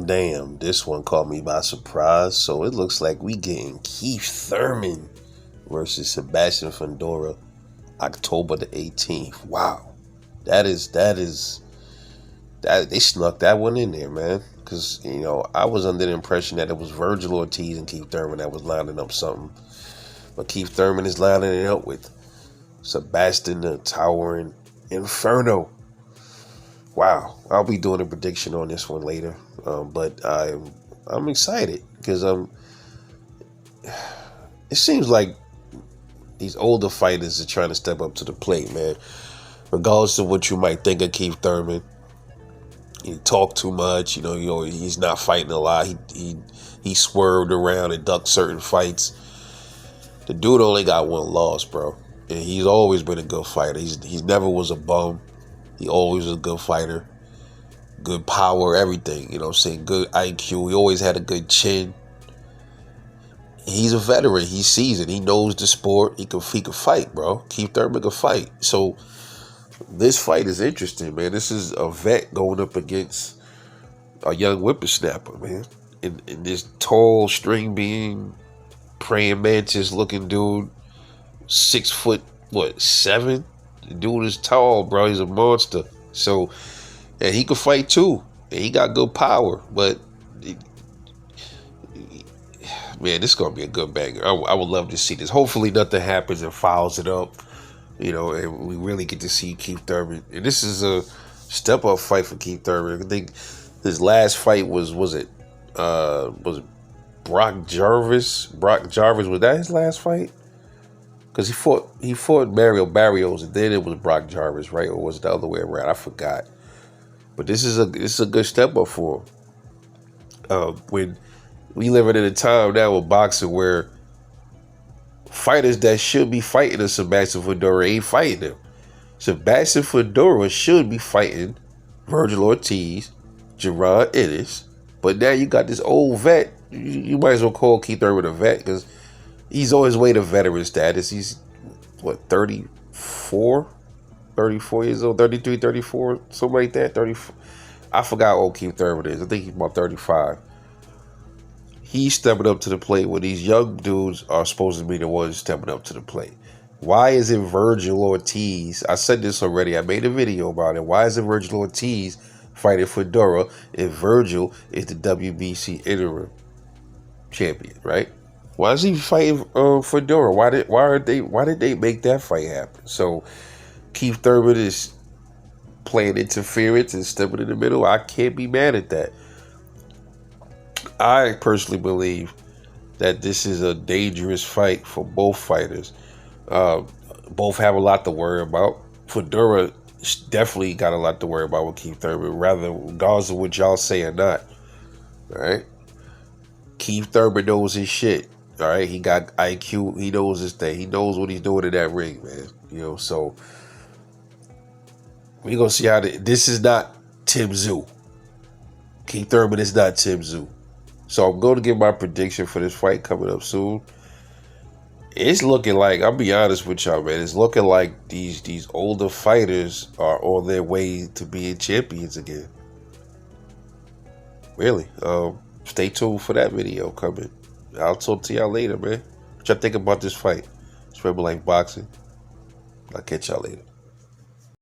Damn, this one caught me by surprise. So it looks like we getting Keith Thurman versus Sebastian Fundora, October the 18th. Wow, that they snuck that one in there, man. Because I was under the impression that it was Virgil Ortiz and Keith Thurman that was lining up something, but Keith Thurman is lining it up with Sebastian the Towering Inferno. Wow, I'll be doing a prediction on this one later, but I'm excited because it seems like these older fighters are trying to step up to the plate, man. Regardless of what you might think of Keith Thurman, he talked too much. He's not fighting a lot. He swerved around and ducked certain fights. The dude only got one loss, bro, and he's always been a good fighter. He never was a bum. He always was a good fighter, good power, everything. Good IQ. He always had a good chin. He's a veteran. He's seasoned. He knows the sport. He can fight, bro. Keith Thurman can fight. So this fight is interesting, man. This is a vet going up against a young whippersnapper, man. And this tall, string being, praying mantis looking dude, 6'7"? The dude is tall, bro. He's a monster. So, and he can fight too. And he got good power. But, man, this is going to be a good banger. I would love to see this. Hopefully nothing happens and fouls it up. And we really get to see Keith Thurman. And this is a step-up fight for Keith Thurman. I think his last fight was it Brock Jarvis? Brock Jarvis, was that his last fight? Because he fought Mario Barrios, and then it was Brock Jarvis, right? Or was it the other way around? I forgot. But this is a good step up for him. When we living in a time now with boxing where fighters that should be fighting a Sebastian Fundora ain't fighting him. Sebastian Fundora should be fighting Virgil Ortiz, Gerard Ennis, but now you got this old vet. You might as well call Keith Thurman a vet because he's on his way to veteran status. He's, 34 years old, 33, 34, something like that. 34. I forgot how old Keith Thurman is. I think he's about 35. He's stepping up to the plate when these young dudes are supposed to be the ones stepping up to the plate. Why is it Virgil Ortiz? I said this already. I made a video about it. Why is it Virgil Ortiz fighting Fundora if Virgil is the WBC interim champion, right? Why is he fighting Fundora? Why did they make that fight happen? So Keith Thurman is playing interference and stepping in the middle. I can't be mad at that. I personally believe that this is a dangerous fight for both fighters. Both have a lot to worry about. Fundora definitely got a lot to worry about with Keith Thurman, regardless of what y'all say or not. All right? Keith Thurman knows his shit. All right? He got IQ. He knows his thing. He knows what he's doing in that ring, man. So we're going to see how this is not Tim Tszyu. Keith Thurman is not Tim Tszyu. So I'm going to give my prediction for this fight coming up soon. It's looking like, I'll be honest with y'all, man. It's looking like these older fighters are on their way to being champions again. Really. Stay tuned for that video coming. I'll talk to y'all later, man. What y'all think about this fight? It's Rebel Life Boxing. I'll catch y'all later.